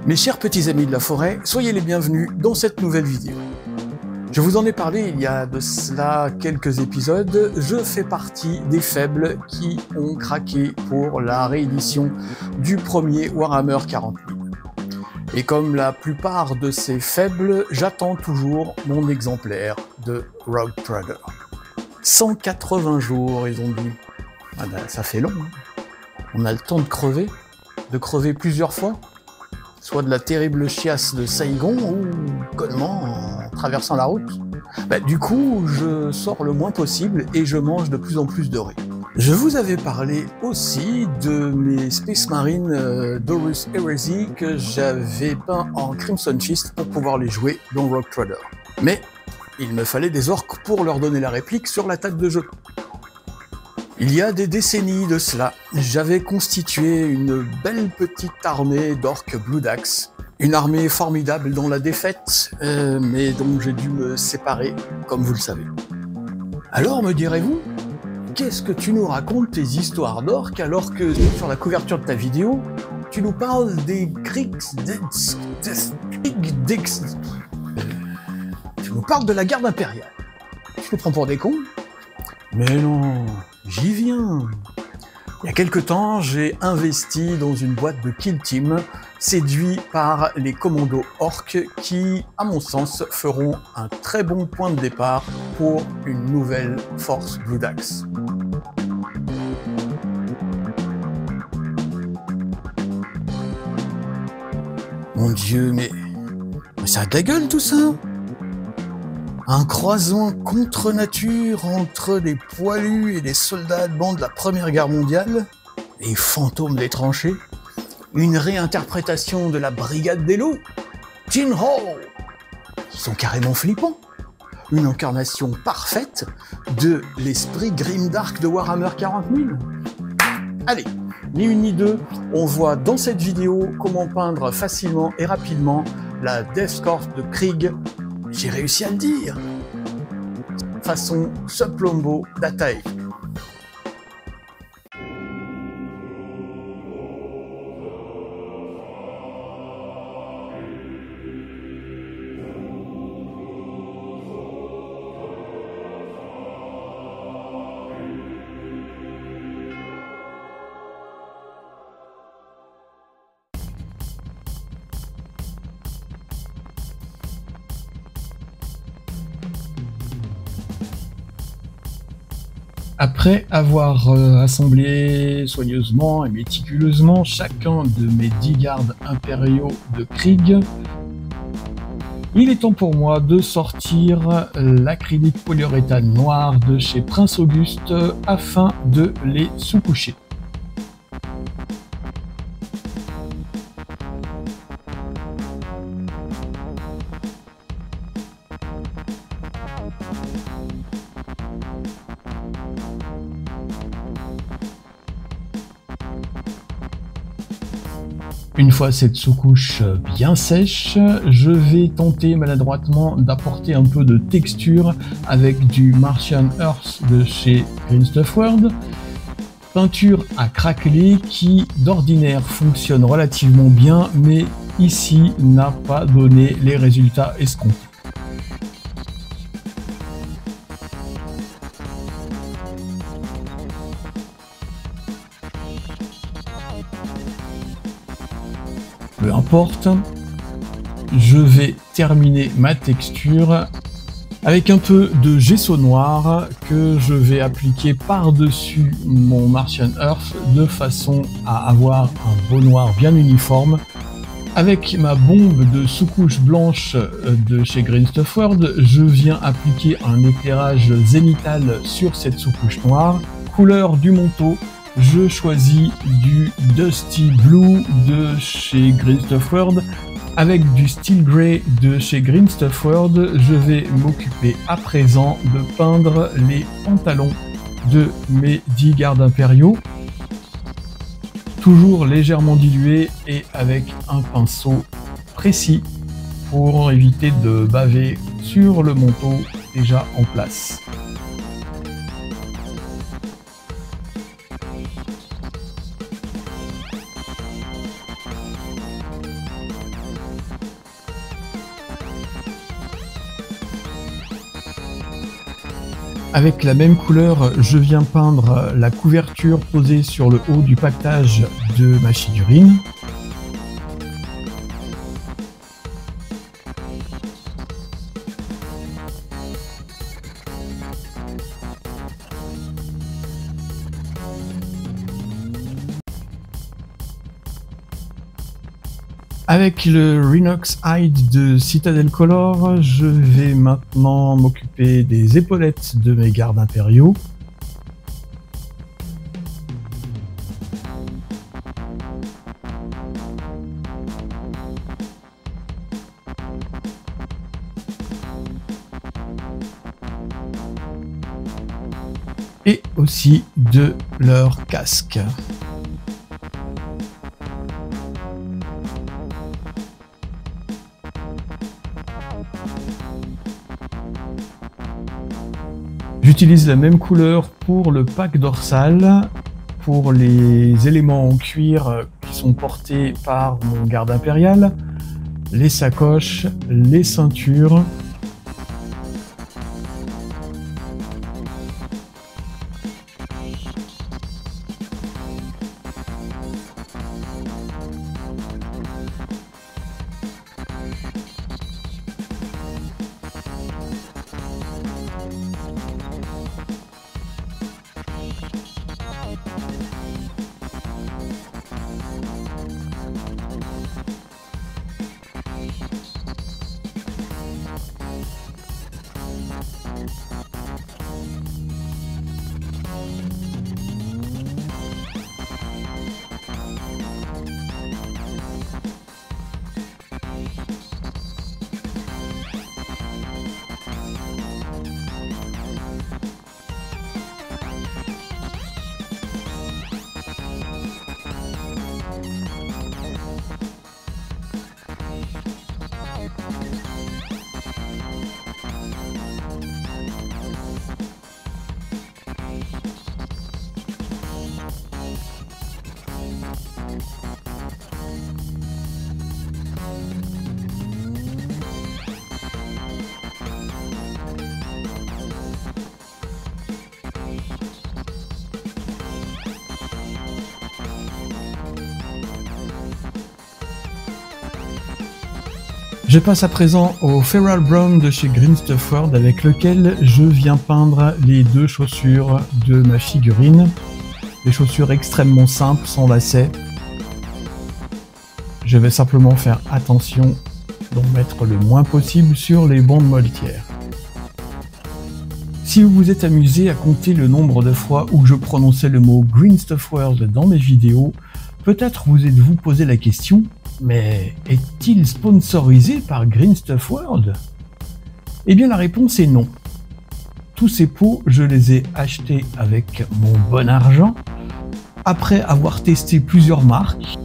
Mes chers petits amis de la forêt, soyez les bienvenus dans cette nouvelle vidéo. Je vous en ai parlé il y a de cela quelques épisodes, je fais partie des faibles qui ont craqué pour la réédition du premier Warhammer 40 000. Et comme la plupart de ces faibles, j'attends toujours mon exemplaire de Rogue Trader. 180 jours, ils ont dit. Ah ben, ça fait long, hein. On a le temps de crever plusieurs fois, soit de la terrible chiasse de Saigon ou connement en traversant la route. Bah, du coup, je sors le moins possible et je mange de plus en plus de riz. Je vous avais parlé aussi de mes Space Marines d'Horus Heresy que j'avais peint en Crimson Fist pour pouvoir les jouer dans Rogue Trader. Mais il me fallait des orques pour leur donner la réplique sur la table de jeu. Il y a des décennies de cela, j'avais constitué une belle petite armée d'orques Blue Dax. Une armée formidable dans la défaite, mais dont j'ai dû me séparer, comme vous le savez. Alors, me direz-vous, qu'est-ce que tu nous racontes tes histoires d'orques alors que sur la couverture de ta vidéo, tu nous parles des Krieg Dix. Tu nous parles de la garde impériale. Tu nous prends pour des cons? Mais non, j'y viens. Il y a quelque temps, j'ai investi dans une boîte de Kill Team, séduit par les commandos orques qui, à mon sens, feront un très bon point de départ pour une nouvelle force Blue Dax. Mon Dieu, mais ça a de la gueule tout ça! Un croisement contre nature entre des poilus et des soldats allemands de la Première Guerre mondiale, les fantômes des tranchées, une réinterprétation de la Brigade des loups, Tin Hall, qui sont carrément flippants, une incarnation parfaite de l'esprit grimdark de Warhammer 40 000. Allez, ni une ni deux, on voit dans cette vidéo comment peindre facilement et rapidement la Death Corps de Krieg. J'ai réussi à le dire. Façon Suplombo d'Atae. Après avoir assemblé soigneusement et méticuleusement chacun de mes 10 gardes impériaux de Krieg, il est temps pour moi de sortir l'acrylique polyuréthane noir de chez Prince Auguste afin de les sous-coucher. Une fois cette sous-couche bien sèche, je vais tenter maladroitement d'apporter un peu de texture avec du Martian Earth de chez Green Stuff World, peinture à craqueler qui d'ordinaire fonctionne relativement bien, mais ici n'a pas donné les résultats escomptés. Peu importe, je vais terminer ma texture avec un peu de gesso noir que je vais appliquer par-dessus mon Martian Earth de façon à avoir un beau noir bien uniforme. Avec ma bombe de sous-couche blanche de chez Green Stuff World, je viens appliquer un éclairage zénithal sur cette sous-couche noire. Couleur du manteau, je choisis du Dusty Blue de chez Green Stuff World. Avec du Steel Grey de chez Green Stuff World, je vais m'occuper à présent de peindre les pantalons de mes 10 gardes impériaux. Toujours légèrement dilué et avec un pinceau précis pour éviter de baver sur le manteau déjà en place. Avec la même couleur, je viens peindre la couverture posée sur le haut du paquetage de ma figurine. Avec le Rhinox Hide de Citadel Color, je vais maintenant m'occuper des épaulettes de mes gardes impériaux. Et aussi de leur casque. J'utilise la même couleur pour le pack dorsal, pour les éléments en cuir qui sont portés par mon garde impérial, les sacoches, les ceintures. Je passe à présent au Feral Brown de chez Green Stuff World avec lequel je viens peindre les deux chaussures de ma figurine. Des chaussures extrêmement simples, sans lacets. Je vais simplement faire attention d'en mettre le moins possible sur les bandes moletières. Si vous vous êtes amusé à compter le nombre de fois où je prononçais le mot Green Stuff World dans mes vidéos, peut-être vous êtes-vous posé la question: mais est-il sponsorisé par Green Stuff World? Eh bien la réponse est non. Tous ces pots, je les ai achetés avec mon bon argent. Après avoir testé plusieurs marques,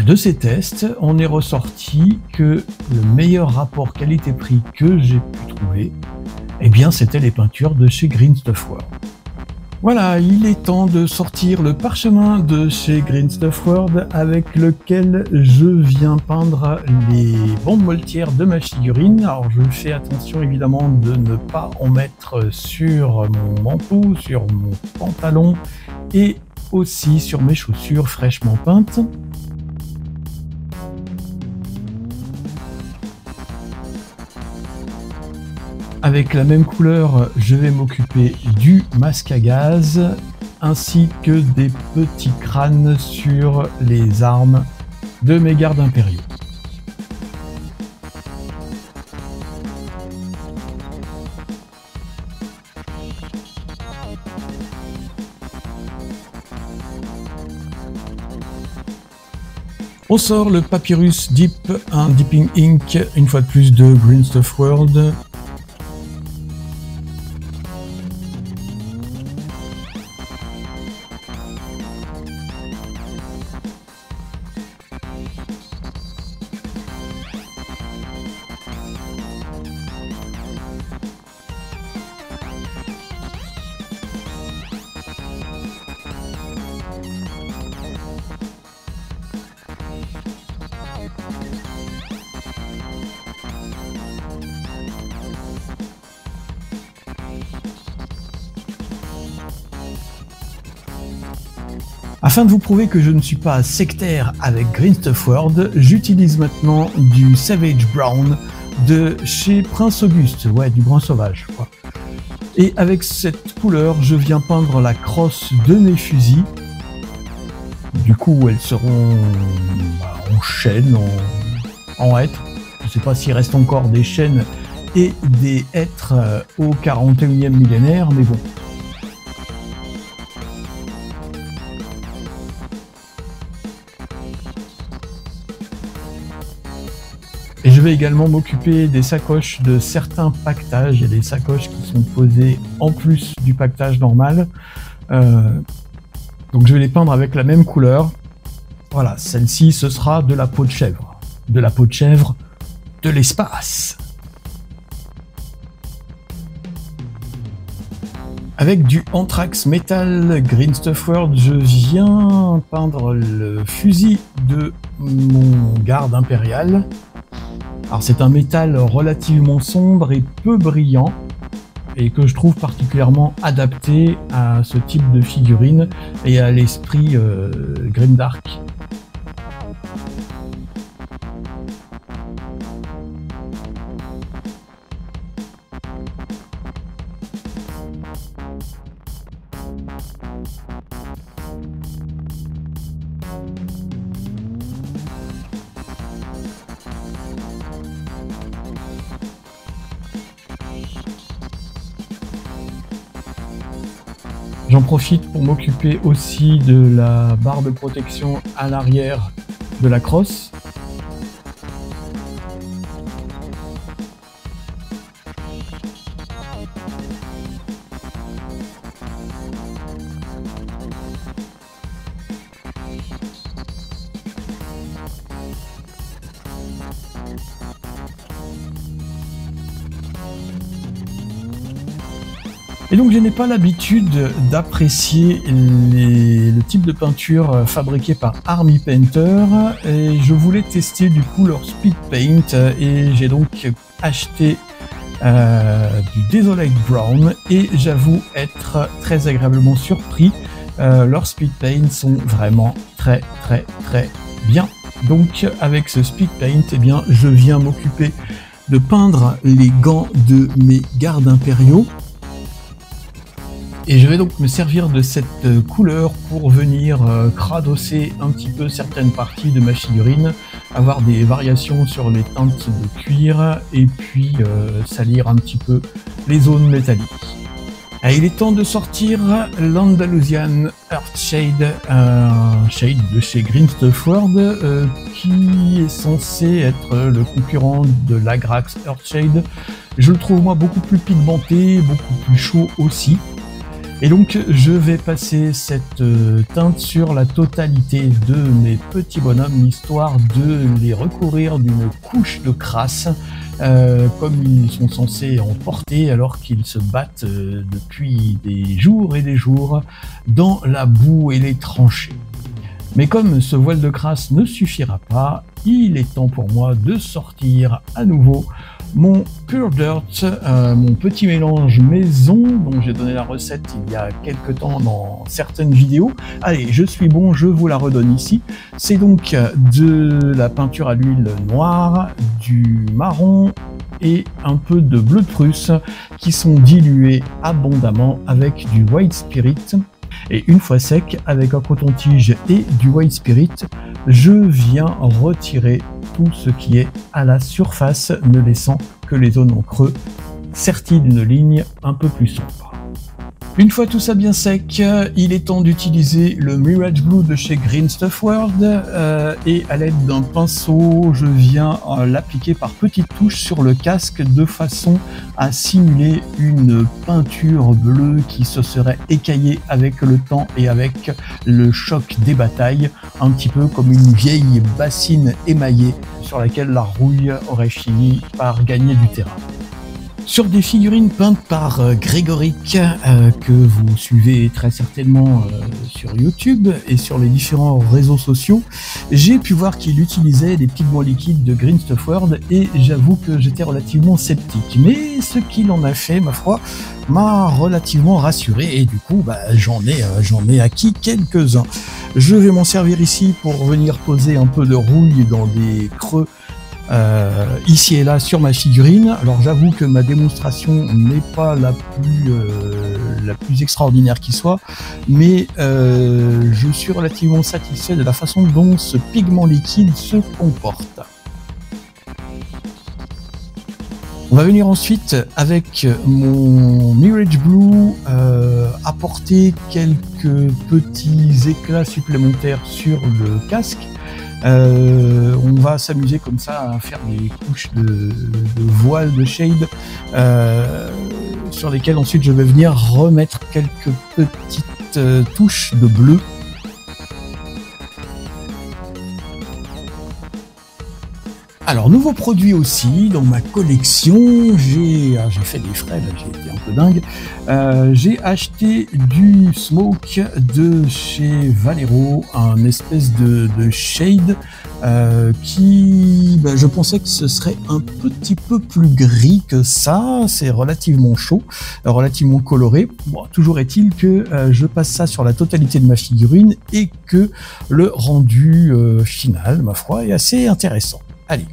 de ces tests, on est ressorti que le meilleur rapport qualité-prix que j'ai pu trouver, eh bien c'était les peintures de chez Green Stuff World. Voilà, il est temps de sortir le parchemin de chez Green Stuff World avec lequel je viens peindre les bandes moletières de ma figurine. Alors je fais attention évidemment de ne pas en mettre sur mon manteau, sur mon pantalon et aussi sur mes chaussures fraîchement peintes. Avec la même couleur, je vais m'occuper du masque à gaz, ainsi que des petits crânes sur les armes de mes gardes impériaux. On sort le Papyrus Dip, un dipping ink, une fois de plus de Green Stuff World. Afin de vous prouver que je ne suis pas sectaire avec Green Stuff World, j'utilise maintenant du Savage Brown de chez Prince Auguste, ouais, du brun sauvage, quoi. Et avec cette couleur, je viens peindre la crosse de mes fusils. Du coup, elles seront en chaîne, en hêtre. Je ne sais pas s'il reste encore des chaînes et des hêtres au 41e millénaire, mais bon. Et je vais également m'occuper des sacoches de certains pactages. Il y a des sacoches qui sont posées en plus du pactage normal. Donc je vais les peindre avec la même couleur. Voilà, celle-ci, ce sera de la peau de chèvre. De la peau de chèvre de l'espace. Avec du Anthrax Metal Green Stuff World, je viens peindre le fusil de mon garde impérial. Alors c'est un métal relativement sombre et peu brillant et que je trouve particulièrement adapté à ce type de figurine et à l'esprit grimdark. J'en profite pour m'occuper aussi de la barre de protection à l'arrière de la crosse. Et donc je n'ai pas l'habitude d'apprécier le type de peinture fabriquée par Army Painter et je voulais tester du coup leur Speed Paint et j'ai donc acheté du Desolate Brown et j'avoue être très agréablement surpris. Leurs Speed Paint sont vraiment très bien. Donc avec ce Speed Paint, eh bien, je viens m'occuper de peindre les gants de mes gardes impériaux. Et je vais donc me servir de cette couleur pour venir cradosser un petit peu certaines parties de ma figurine, avoir des variations sur les teintes de cuir et puis salir un petit peu les zones métalliques. Et il est temps de sortir l'Andalusian Earthshade, un shade de chez Green Stuff World qui est censé être le concurrent de l'Agrax Earthshade. Je le trouve moi beaucoup plus pigmenté, beaucoup plus chaud aussi. Et donc je vais passer cette teinte sur la totalité de mes petits bonhommes, histoire de les recouvrir d'une couche de crasse, comme ils sont censés en porter alors qu'ils se battent depuis des jours et des jours dans la boue et les tranchées. Mais comme ce voile de crasse ne suffira pas, il est temps pour moi de sortir à nouveau mon Pure Dirt, mon petit mélange maison dont j'ai donné la recette il y a quelques temps dans certaines vidéos. Allez, je suis bon, je vous la redonne ici. C'est donc de la peinture à l'huile noire, du marron et un peu de bleu de Prusse qui sont dilués abondamment avec du White Spirit. Et une fois sec, avec un coton-tige et du White Spirit, je viens retirer tout ce qui est à la surface, ne laissant que les zones en creux, serties d'une ligne un peu plus sombre. Une fois tout ça bien sec, il est temps d'utiliser le Mirage Blue de chez Green Stuff World et à l'aide d'un pinceau, je viens l'appliquer par petites touches sur le casque de façon à simuler une peinture bleue qui se serait écaillée avec le temps et avec le choc des batailles, un petit peu comme une vieille bassine émaillée sur laquelle la rouille aurait fini par gagner du terrain. Sur des figurines peintes par Grégoric, que vous suivez très certainement sur YouTube et sur les différents réseaux sociaux, j'ai pu voir qu'il utilisait des pigments liquides de Green Stuff World et j'avoue que j'étais relativement sceptique. Mais ce qu'il en a fait, ma foi, m'a relativement rassuré et du coup j'en ai acquis quelques-uns. Je vais m'en servir ici pour venir poser un peu de rouille dans des creux ici et là sur ma figurine. Alors j'avoue que ma démonstration n'est pas la plus extraordinaire qui soit, mais je suis relativement satisfait de la façon dont ce pigment liquide se comporte. On va venir ensuite avec mon Mirage Blue apporter quelques petits éclats supplémentaires sur le casque. On va s'amuser comme ça à faire des couches de voile, de shade, sur lesquelles ensuite je vais venir remettre quelques petites touches de bleu. Alors, nouveau produit aussi dans ma collection, j'ai fait des frais, là, j'ai été un peu dingue. J'ai acheté du Smoke de chez Valero, un espèce de shade qui, je pensais que ce serait un petit peu plus gris que ça. C'est relativement chaud, relativement coloré. Bon, toujours est-il que je passe ça sur la totalité de ma figurine et que le rendu final, ma foi, est assez intéressant. Allez.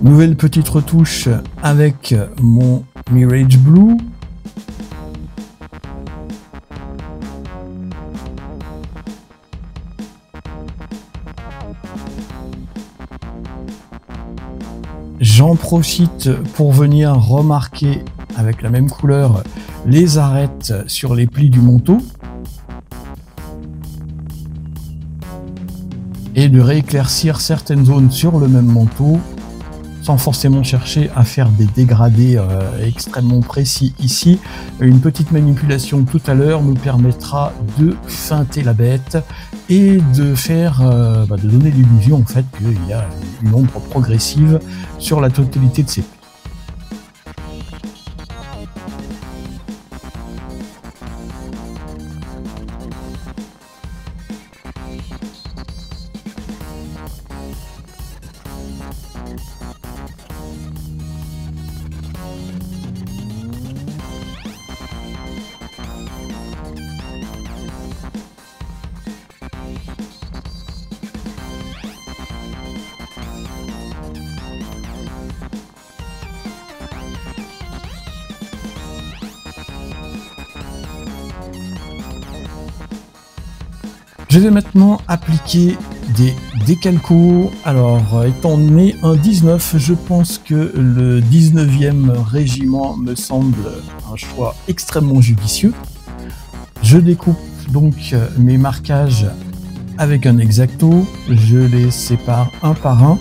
Nouvelle petite retouche avec mon Mirage Blue. J'en profite pour venir remarquer avec la même couleur les arêtes sur les plis du manteau et de rééclaircir certaines zones sur le même manteau sans forcément chercher à faire des dégradés extrêmement précis ici. Une petite manipulation tout à l'heure nous permettra de feinter la bête et de faire, de donner l'illusion en fait qu'il y a une ombre progressive sur la totalité de ces plis. Je vais maintenant appliquer des décalcos. Alors, étant donné un 19, je pense que le 19e régiment me semble un choix extrêmement judicieux. Je découpe donc mes marquages avec un X-Acto, je les sépare un par un,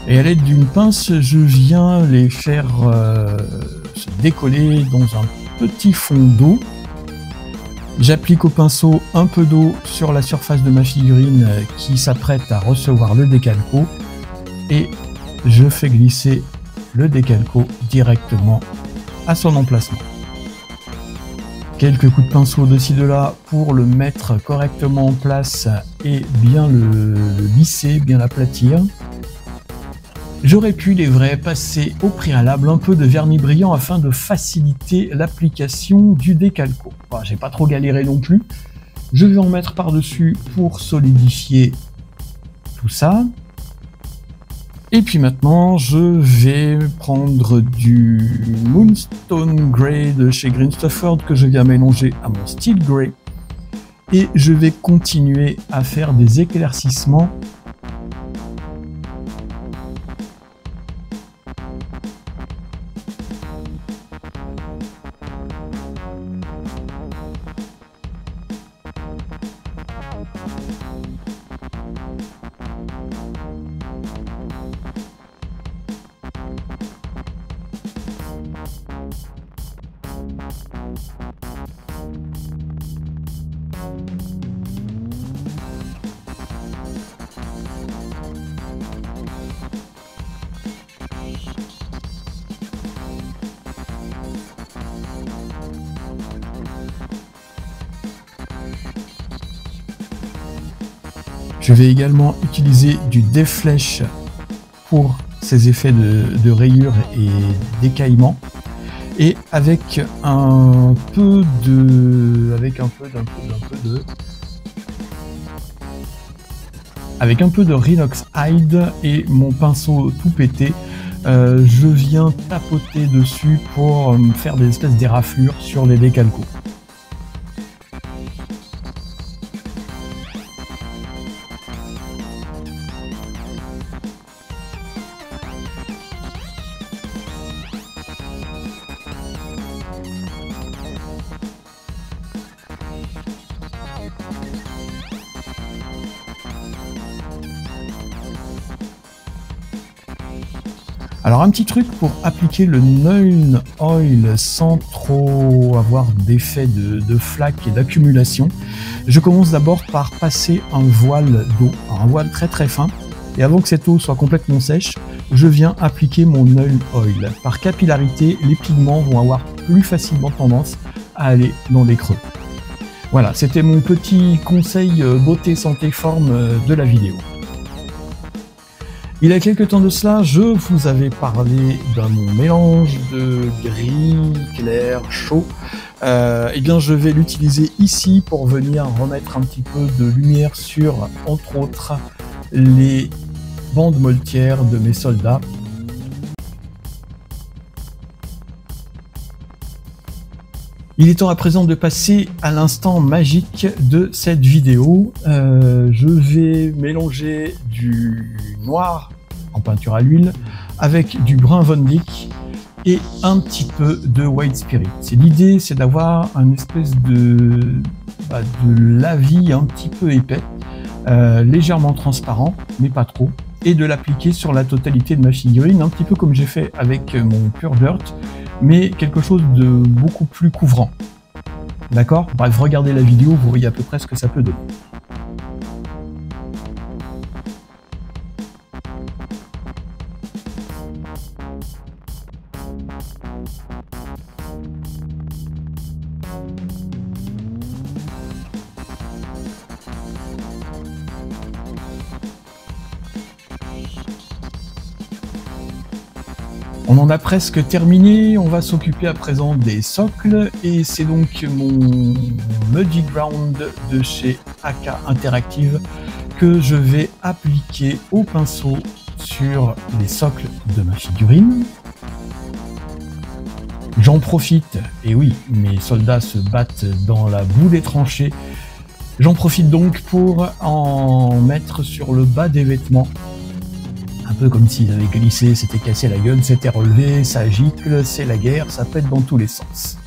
et à l'aide d'une pince, je viens les faire se décoller dans un petit fond d'eau. J'applique au pinceau un peu d'eau sur la surface de ma figurine qui s'apprête à recevoir le décalco et je fais glisser le décalco directement à son emplacement. Quelques coups de pinceau de ci de là pour le mettre correctement en place et bien le lisser, bien l'aplatir. J'aurais pu, il est vrai, passer au préalable un peu de vernis brillant afin de faciliter l'application du décalco. Enfin, j'ai pas trop galéré non plus. Je vais en mettre par-dessus pour solidifier tout ça. Et puis maintenant, je vais prendre du Moonstone Grey de chez Green Stuff World que je viens mélanger à mon Steel Grey. Et je vais continuer à faire des éclaircissements . Je vais également utiliser du Deflesh pour ces effets de rayures et d'écaillement. Et avec un peu de Rhinox Hide et mon pinceau tout pété, je viens tapoter dessus pour faire des espèces d'éraflures sur les décalcos. Alors un petit truc pour appliquer le Nuln Oil sans trop avoir d'effet de flaque et d'accumulation. Je commence d'abord par passer un voile d'eau, un voile très très fin, et avant que cette eau soit complètement sèche, je viens appliquer mon Nuln Oil. Par capillarité, les pigments vont avoir plus facilement tendance à aller dans les creux. Voilà, c'était mon petit conseil beauté, santé, forme de la vidéo. Il y a quelques temps de cela, je vous avais parlé d'un mélange de gris, clair, chaud. Eh bien, je vais l'utiliser ici pour venir remettre un petit peu de lumière sur, entre autres, les bandes moltières de mes soldats. Il est temps à présent de passer à l'instant magique de cette vidéo. Je vais mélanger du noir en peinture à l'huile avec du brun Von Dijk et un petit peu de White Spirit. L'idée, c'est d'avoir un espèce de lavis un petit peu épais, légèrement transparent, mais pas trop, et de l'appliquer sur la totalité de ma figurine, un petit peu comme j'ai fait avec mon Pure Dirt, mais quelque chose de beaucoup plus couvrant. D'accord? Bref, regardez la vidéo, vous voyez à peu près ce que ça peut donner. On en a presque terminé, on va s'occuper à présent des socles et c'est donc mon Muddy Ground de chez AK Interactive que je vais appliquer au pinceau sur les socles de ma figurine. J'en profite, et oui, mes soldats se battent dans la boue des tranchées, j'en profite donc pour en mettre sur le bas des vêtements. Un peu comme s'ils avaient glissé, s'étaient cassé la gueule, s'étaient relevé, ça gicle, c'est la guerre, ça pète dans tous les sens.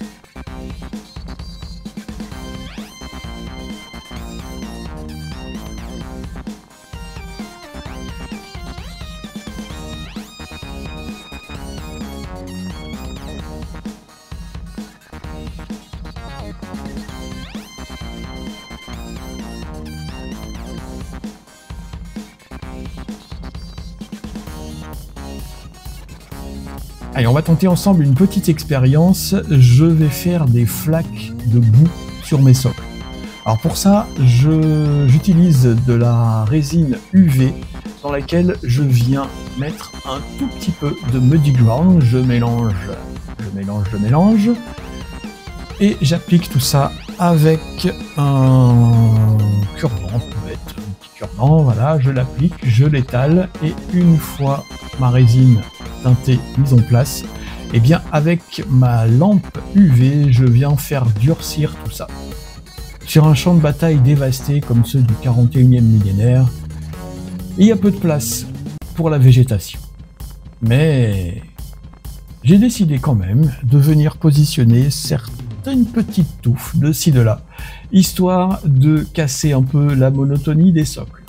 Allez, on va tenter ensemble une petite expérience. Je vais faire des flaques de boue sur mes socles. Alors pour ça, j'utilise de la résine UV dans laquelle je viens mettre un tout petit peu de Muddy Ground. Je mélange, et j'applique tout ça avec un cure-dent, peut-être un petit cure-dent. Voilà, je l'applique, je l'étale, et une fois ma résine teintée mise en place, et bien avec ma lampe UV, je viens faire durcir tout ça. Sur un champ de bataille dévasté comme ceux du 41e millénaire, il y a peu de place pour la végétation. Mais j'ai décidé quand même de venir positionner certaines petites touffes de ci de là, histoire de casser un peu la monotonie des socles.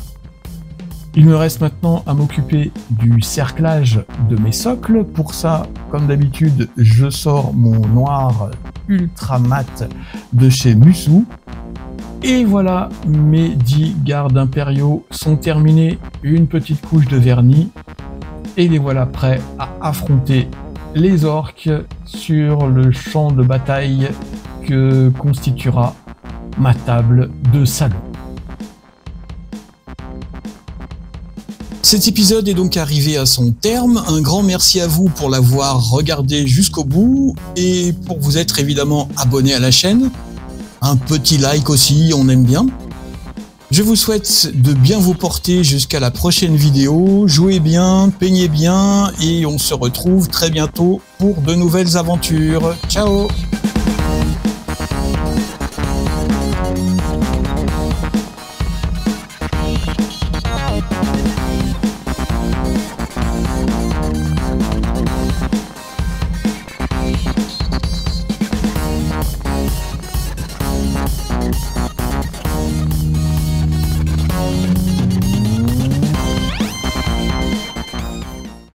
Il me reste maintenant à m'occuper du cerclage de mes socles. Pour ça, comme d'habitude, je sors mon noir ultra mat de chez Musu. Et voilà, mes 10 gardes impériaux sont terminés. Une petite couche de vernis. Et les voilà prêts à affronter les orques sur le champ de bataille que constituera ma table de salon. Cet épisode est donc arrivé à son terme. Un grand merci à vous pour l'avoir regardé jusqu'au bout et pour vous être évidemment abonné à la chaîne. Un petit like aussi, on aime bien. Je vous souhaite de bien vous porter jusqu'à la prochaine vidéo. Jouez bien, peignez bien et on se retrouve très bientôt pour de nouvelles aventures. Ciao!